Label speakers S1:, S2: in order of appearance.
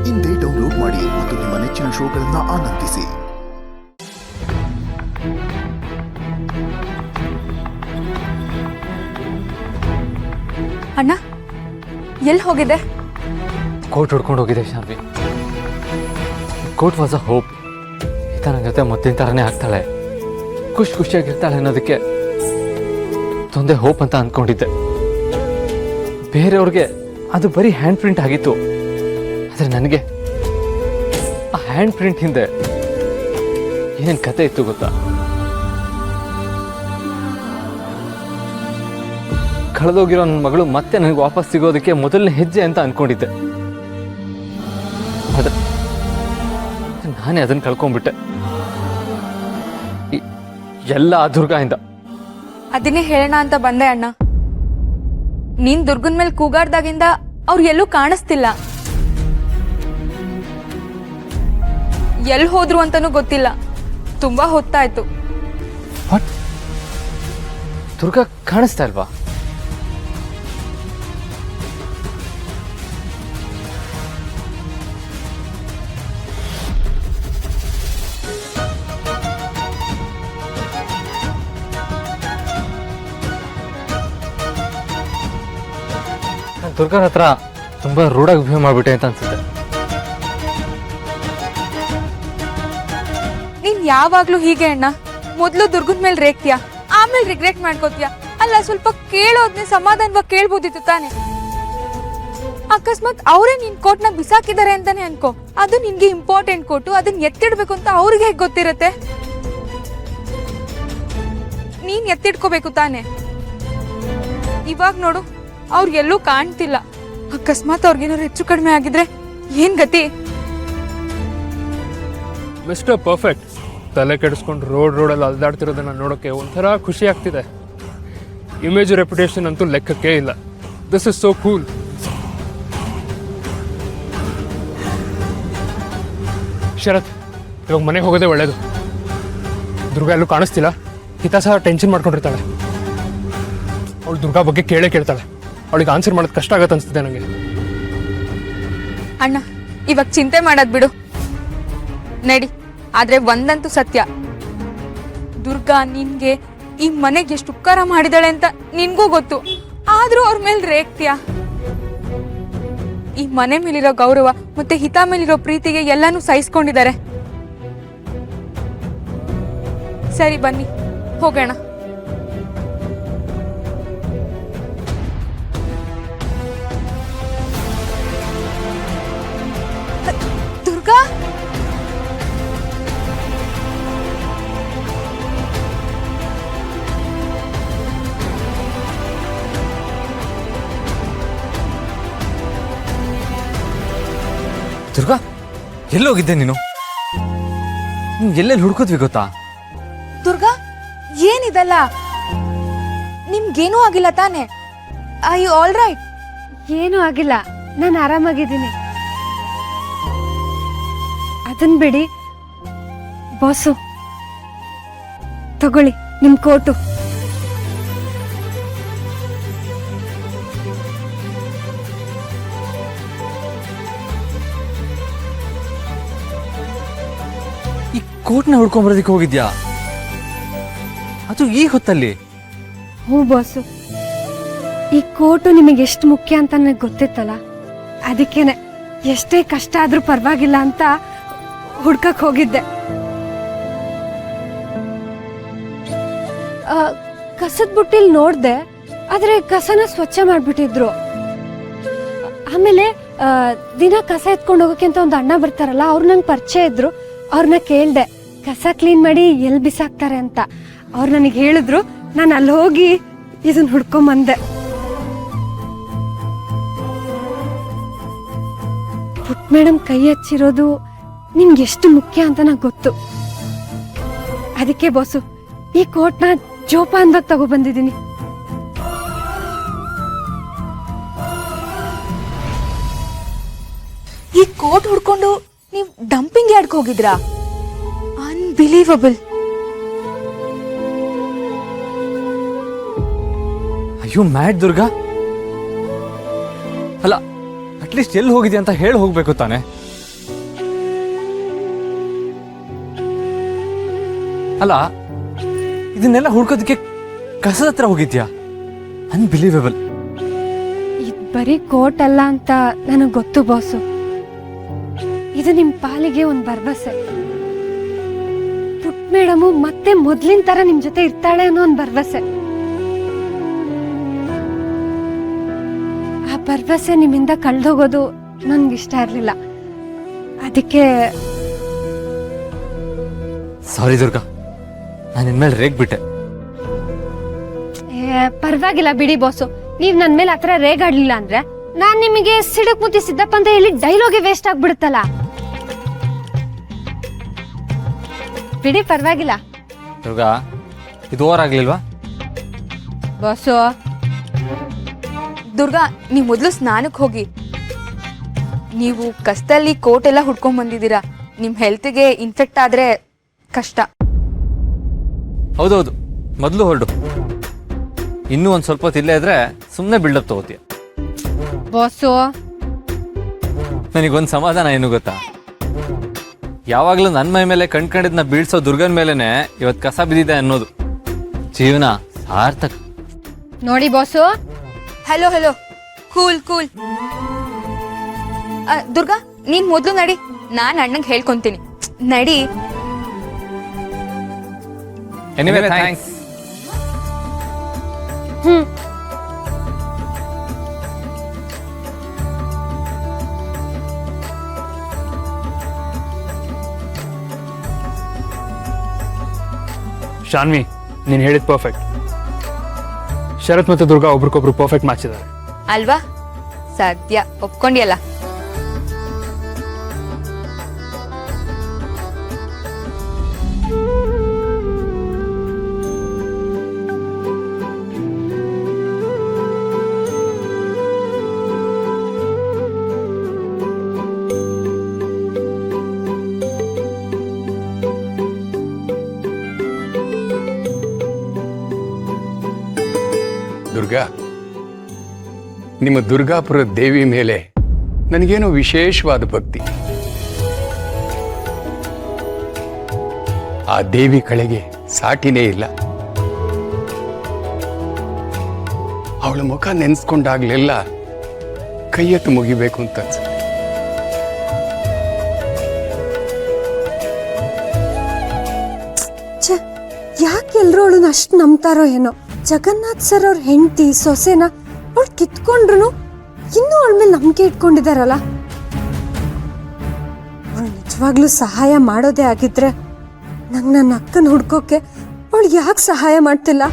S1: ಇಂದೇ ಡೌನ್ಲೋಡ್ ಮಾಡಿ ಮತ್ತು ನಿಮ್ಮ ನೆಚ್ಚಿನ ಶೋಗಳನ್ನು ಆನಂದಿಸಿ.
S2: ಅಣ್ಣ ಎಲ್ಲಿ ಹೋಗಿದೆ?
S3: ಕೋರ್ಟ್ ಹುಡ್ಕೊಂಡು ಹೋಗಿದೆ Shanvi. Court was a hope. ಈತ ನನ್ನ ಜೊತೆ ಮೊದಲಿನ ಥರನೇ ಆಗ್ತಾಳೆ, ಖುಷಿಯಾಗಿರ್ತಾಳೆ ಅನ್ನೋದಕ್ಕೆ ತೊಂದರೆ ಹೋಪ್ ಅಂತ ಅಂದ್ಕೊಂಡಿದ್ದೆ. ಬೇರೆಯವ್ರಿಗೆ ಅದು ಬರೀ ಹ್ಯಾಂಡ್ ಪ್ರಿಂಟ್ ಆಗಿತ್ತು, ಆದರೆ ನನಗೆ ಆ ಹ್ಯಾಂಡ್ ಪ್ರಿಂಟ್ ಹಿಂದೆ ಏನೇನು ಕತೆ ಇತ್ತು ಗೊತ್ತಾ? ಕಳೆದೋಗಿರೋ ನನ್ನ ಮಗಳು ಮತ್ತೆ ನನಗೆ ವಾಪಸ್ ಸಿಗೋದಕ್ಕೆ ಮೊದಲನೇ ಹೆಜ್ಜೆ ಅಂತ ಅಂದ್ಕೊಂಡಿದ್ದೆ. ಆದರೆ ನಾನೇ ಅದನ್ನು ಕಳ್ಕೊಂಡ್ಬಿಟ್ಟೆ. ಎಲ್ಲ ದುರ್ಗಾಯಿಂದ.
S2: ಅದನ್ನೇ ಹೇಳೋಣ ಅಂತ ಬಂದೆ ಅಣ್ಣ. ನೀನ್ ದುರ್ಗನ್ ಮೇಲೆ ಕೂಗಾಡ್ದಾಗಿಂದ ಅವ್ರು ಎಲ್ಲೂ ಕಾಣಿಸ್ತಿಲ್ಲ. ಎಲ್ಲಿ ಹೋದ್ರು ಅಂತಾನೂ ಗೊತ್ತಿಲ್ಲ. ತುಂಬಾ ಹೊತ್ತಾಯ್ತು.
S3: ದುರ್ಗಾ ಕಾಣಿಸ್ತಾ ಇಲ್ವಾ? ದುರ್ಗನ ಹತ್ರ ತುಂಬಾ ರೂಢಾಗಿ ಬಿಹೇವ್ ಮಾಡ್ಬಿಟ್ಟೆ ಅಂತ ಅನ್ಸುತ್ತೆ.
S2: ನೀನ್ ಯಾವಾಗ್ಲೂ ಹೀಗೆ ಅಣ್ಣ. ಮೊದ್ಲು ದುರ್ಗನ್ ಮೇಲೆ ರೇಗ್ತೀಯ, ಆಮೇಲೆ ರಿಗ್ರೆಟ್ ಮಾಡ್ಕೋತೀಯ. ಅಲ್ಲ, ಸ್ವಲ್ಪ ಕೇಳೋದ್ನೇ ಸಮಾಧಾನವಾಗಿ ಕೇಳ್ಬೋದಿತ್ತು ತಾನೆ. ಅಕಸ್ಮಾತ್ ಅವರೇ ನಿನ್ ಕೋಟ್ನ ಬಿಸಾಕಿದ್ದಾರೆ ಅಂತಾನೆ ಅನ್ಕೋ, ಅದು ನಿನ್ಗೆ ಇಂಪಾರ್ಟೆಂಟ್ ಕೋಟು, ಅದನ್ನ ಎತ್ತಿಡ್ಬೇಕು ಅಂತ ಅವ್ರಿಗೆ ಹೇಗೆ ಗೊತ್ತಿರತ್ತೆ? ನೀನ್ ಎತ್ತಿಡ್ಕೋಬೇಕು ತಾನೆ. ಇವಾಗ ನೋಡು, ಅವ್ರಿಗೆಲ್ಲೂ ಕಾಣ್ತಿಲ್ಲ. ಅಕಸ್ಮಾತ್ ಅವ್ರಿಗೇನಾದ್ರು ಹೆಚ್ಚು ಕಡಿಮೆ ಆಗಿದ್ರೆ ಏನ್ ಗತಿ?
S4: ಮಿಸ್ಟರ್ ಪರ್ಫೆಕ್ಟ್ ತಲೆ ಕೆಡಿಸ್ಕೊಂಡು ರೋಡಲ್ಲಿ ಅಲ್ದಾಡ್ತಿರೋದನ್ನ ನೋಡೋಕ್ಕೆ ಒಂಥರ ಖುಷಿ ಆಗ್ತಿದೆ. ಇಮೇಜ್ ರೆಪ್ಯುಟೇಷನ್ ಅಂತೂ ಲೆಕ್ಕಕ್ಕೆ ಇಲ್ಲ. This is so cool. Sharath, ಇವಾಗ ಮನೆಗೆ ಹೋಗೋದೇ ಒಳ್ಳೇದು. ದುರ್ಗಾ ಎಲ್ಲೂ ಕಾಣಿಸ್ತಿಲ್ಲ. ಹಿತಾ ಸಹ ಟೆನ್ಷನ್ ಮಾಡ್ಕೊಂಡಿರ್ತಾಳೆ. ಅವಳು ದುರ್ಗಾ ಬಗ್ಗೆ ಕೇಳ್ತಾಳೆ. ಅವಳಿಗೆ ಆನ್ಸರ್ ಮಾಡೋದು ಕಷ್ಟ ಆಗತ್ತೆ ಅನ್ಸುತ್ತೆ ನನಗೆ.
S2: ಅಣ್ಣ, ಇವಾಗ ಚಿಂತೆ ಮಾಡೋದ್ ಬಿಡು, ನಡಿ. ಆದ್ರೆ ಒಂದಂತೂ ಸತ್ಯ, ದುರ್ಗಾ ನಿನ್ಗೆ ಈ ಮನೆಗೆ ಎಷ್ಟು ಉಪಕಾರ ಮಾಡಿದಾಳೆ ಅಂತ ನಿನ್ಗೂ ಗೊತ್ತು. ಆದ್ರೂ ಅವ್ರ ಮೇಲೆ ರೇಗ್ತೀಯ. ಈ ಮನೆ ಮೇಲಿರೋ ಗೌರವ ಮತ್ತೆ ಹಿತಾ ಮೇಲಿರೋ ಪ್ರೀತಿಗೆ ಎಲ್ಲಾನು ಸಹಿಸ್ಕೊಂಡಿದ್ದಾರೆ. ಸರಿ, ಬನ್ನಿ ಹೋಗೋಣ. ದುರ್ಗಾ,
S3: ದುರ್ಗಾ, ಎಲ್ಲೋಗಿದ್ದೆ ನೀನು? ಎಲ್ಲೆಲ್ಲಿ ಹುಡ್ಕೋದ್ವಿ ಗೊತ್ತಾ?
S2: ದುರ್ಗಾ, ಏನಿದಲ್ಲ? ನಿಮ್ಗೇನೂ ಆಗಿಲ್ಲ ತಾನೆ? I you all right?
S5: ಏನೂ ಆಗಿಲ್ಲ, ನಾನು ಆರಾಮಾಗಿದ್ದೀನಿ. ಅದನ್ ಬಿಡಿ ಬಾಸು, ತಗೊಳ್ಳಿ ನಿಮ್ ಕೋಟು.
S3: ಈ ಕೋಟ್ನ ಹುಡ್ಕೊಂಬರೋದಕ್ಕೆ ಹೋಗಿದ್ಯಾ? ಅದು ಈ ಹೊತ್ತಲ್ಲಿ?
S5: ಹ್ಞೂ ಬಾಸು, ಈ ಕೋಟು ನಿಮಗೆ ಎಷ್ಟು ಮುಖ್ಯ ಅಂತ ನನಗೆ ಗೊತ್ತಿತ್ತಲ್ಲ, ಅದಕ್ಕೇನೆ ಎಷ್ಟೇ ಕಷ್ಟ ಆದ್ರೂ ಪರವಾಗಿಲ್ಲ ಅಂತ ಹುಡ್ಕಕ್ ಹೋಗಿದ್ದೆ. ಕಸದ ಬುಟ್ಟಿಲ್ ನೋಡ್ದೆ, ಆದ್ರೆ ಕಸನ ಸ್ವಚ್ಛ ಮಾಡ್ಬಿಟ್ಟಿದ್ರು. ಆಮೇಲೆ ದಿನ ಕಸ ಎತ್ಕೊಂಡು ಹೋಗಕ್ಕೆ ಅಂತ ಒಂದು ಅಣ್ಣ ಬರ್ತಾರಲ್ಲ, ಅವ್ರು ನಂಗೆ ಪರಿಚಯ ಇದ್ರು. ಅವ್ರನ್ನ ಕೇಳ್ದೆ ಕಸ ಕ್ಲೀನ್ ಮಾಡಿ ಎಲ್ಲಿ ಬಿಸಾಕ್ತಾರೆ ಅಂತ. ಅವ್ರು ನನಗೆ ಹೇಳಿದ್ರು. ನಾನು ಅಲ್ಲಿ ಹೋಗಿ ಇದನ್ನ ಹುಡ್ಕೊಂಬಂದೆ. ಪುಟ್ ಮೇಡಮ್ ಕೈ ಹಚ್ಚಿರೋದು ನಿಮ್ಗೆ ಎಷ್ಟು ಮುಖ್ಯ ಅಂತ ನಂಗೆ ಗೊತ್ತು. ಅದಕ್ಕೆ ಬಾಸು, ಈ ಕೋಟ್ನ ಜೋಪಾನದಾಗ ತಗೊಬಂದಿದ್ದೀನಿ.
S2: ಈ ಕೋಟ್ ಹುಡ್ಕೊಂಡು ನೀವು ಡಂಪಿಂಗ್ ಯಾರ್ಡ್ಗೆ ಹೋಗಿದ್ರಾ? ಅನ್ಬಿಲೀವಬಲ್.
S3: ಅಯ್ಯೋ ಮ್ಯಾಡ್ ದುರ್ಗಾ, ಅಲ್ಲ ಅಟ್ಲೀಸ್ಟ್ ಎಲ್ಲಿ ಹೋಗಿದ್ಯಾ ಅಂತ ಹೇಳಿ ಹೋಗ್ಬೇಕು ತಾನೆ. ಅಲ್ಲ ಇದನ್ನೆಲ್ಲ ಹುಡ್ಕೋದಕ್ಕೆ ಕಸದ ಹತ್ರ ಹೋಗಿದ್ಯಾ? ಅನ್ಬಿಲೀವೇಬಲ್.
S5: ಇದು ಬರೀ ಕೋಟ್ ಅಲ್ಲ ಅಂತ ನನಗೆ ಗೊತ್ತು ಬಾಸು. ಇದು ನಿಮ್ಮ ಪಾಲಿಗೆ ಒಂದು ಭರವಸೆ. ಪುಟ್ ಮೇಡಮು ಮತ್ತೆ ಮೊದ್ಲಿನ ತರ ನಿಮ್ ಜೊತೆ ಇರ್ತಾಳೆ ಅನ್ನೋ ಒಂದು ಭರವಸೆ. ಆ ಭರವಸೆ ನಿಮ್ಮಿಂದ ಕಳ್ದೋಗೋದು ನನ್ಗಿಷ್ಟ ಇರ್ಲಿಲ್ಲ. ಅದಕ್ಕೆ
S3: ಸಾರಿ ದುರ್ಗಾ, ನಾನು ಇನ್ಮೇಲೆ ರೇಗ್ಬಿಟ್ಟೆ.
S5: ಪರವಾಗಿಲ್ಲ ಬಿಡಿ ಬಾಸು. ನೀವ್ ನನ್ ಮೇಲೆ ಆತರ ರೇಗಾಡ್ಲಿಲ್ಲ ಅಂದ್ರೆ ನಾನ್ ನಿಮಗೆ ಸಿಡಕ್ ಮುತ್ತಿ ಸಿದ್ದಪ್ಪ ಅಂತ ಹೇಳಿ ಡೈಲಾಗೆ ವೇಸ್ಟ್ ಆಗ್ಬಿಡುತ್ತಲ್ಲ. ಬಿಡಿ ಪರವಾಗಿಲ್ಲ.
S3: ದುರ್ಗಾ, ಇದು ಓವರ್ ಆಗ್ಲಿಲ್ವಾ?
S5: ಬಾಸು
S2: ದುರ್ಗಾ, ನೀವು ಮೊದಲು ಸ್ನಾನಕ್ಕೆ ಹೋಗಿ. ನೀವು ಕಷ್ಟದಲ್ಲಿ ಕೋಟ್ ಎಲ್ಲ ಹುಡ್ಕೊಂಡ್ ಬಂದಿದ್ದೀರಾ. ನಿಮ್ಮ ಹೆಲ್ತ್ಗೆ ಇನ್ಫೆಕ್ಟ್ ಆದ್ರೆ ಕಷ್ಟ.
S3: ಹೌದೌದು, ಮೊದಲು ಹೊರಡು. ಇನ್ನೂ ಒಂದು ಸ್ವಲ್ಪ ಹೊತ್ತು ಇಲ್ಲೇ ಇದ್ರೆ ಸುಮ್ಮನೆ ಬಿಲ್ಡಪ್ ತಗೋತೀಯ.
S5: ಬಾಸು
S3: ನನಗೊಂದು ಸಮಾಧಾನ ಏನು ಗೊತ್ತಾ? ಯಾವಾಗಲೂ ನನ್ನ ಮೈ ಮೇಲೆ ಕಂಡ್ಕೊಂಡಿದ್ನ ಬೀಳ್ಸೋ ದುರ್ಗನ್ ಮೇಲೆನೆ ಇವತ್ತು ಕಸ ಬಿದ್ದಿದೆ ಅನ್ನೋದು. ಜೀವನ ಸಾರ್ಥಕ.
S5: ನೋಡಿ boss.
S2: Hello hello, cool cool. Durga, ನೀನ್ ಮೊದಲು ನಡಿ, ನಾನು ಅಣ್ಣಂಗೆ ಹೇಳ್ಕೊಂತೀನಿ. ನಡಿ.
S3: Anyway thanks.
S4: ಶಾನ್ವಿ, ನೀನು ಹೇಳಿದ ಪರ್ಫೆಕ್ಟ್. ಶರತ್ ಮತ್ತು ದುರ್ಗಾ ಒಬ್ರಿಗೊಬ್ರು ಪರ್ಫೆಕ್ಟ್ ಮ್ಯಾಚ್ ಇದ್ದಾರೆ
S2: ಅಲ್ವಾ? ಸದ್ಯ ಒಪ್ಕೊಂಡಿಯಲ್ಲ.
S6: ದುರ್ಗಾ, ನಿಮ್ಮ ದುರ್ಗಾಪುರ ದೇವಿ ಮೇಲೆ ನನಗೇನೋ ವಿಶೇಷವಾದ ಭಕ್ತಿ. ಆ ದೇವಿ ಕಳೆಗೆ ಸಾಟಿನೇ ಇಲ್ಲ. ಅವಳ ಮುಖ ನೆನೆಸ್ಕೊಂಡಾಗ್ಲೆಲ್ಲ ಕೈ ಎತ್ತು ಮುಗಿಬೇಕು ಅಂತ ಅನ್ಸುತ್ತೆ.
S5: ಯಾಕೆ ಎಲ್ರು ಅವಳನ್ನ ಅಷ್ಟು ನಂಬ್ತಾರೋ ಏನೋ. ಜಗನ್ನಾಥ್ ಸರ್ ಅವ್ರ ಹೆಂಡತಿ ಸೊಸೆನ ಅವಳು ಕಿತ್ಕೊಂಡ್ರು ಇನ್ನೂ ಅವಳ ಮೇಲೆ ನಂಬಿಕೆ ಇಟ್ಕೊಂಡಿದಾರಲ್ಲ. ಅವಳು ನಿಜವಾಗ್ಲೂ ಸಹಾಯ ಮಾಡೋದೇ ಆಗಿದ್ರೆ ನಂಗೆ ನನ್ನ ಅಕ್ಕನ ಹುಡ್ಕೋಕೆ ಅವಳು ಯಾಕೆ ಸಹಾಯ ಮಾಡ್ತಿಲ್ಲ?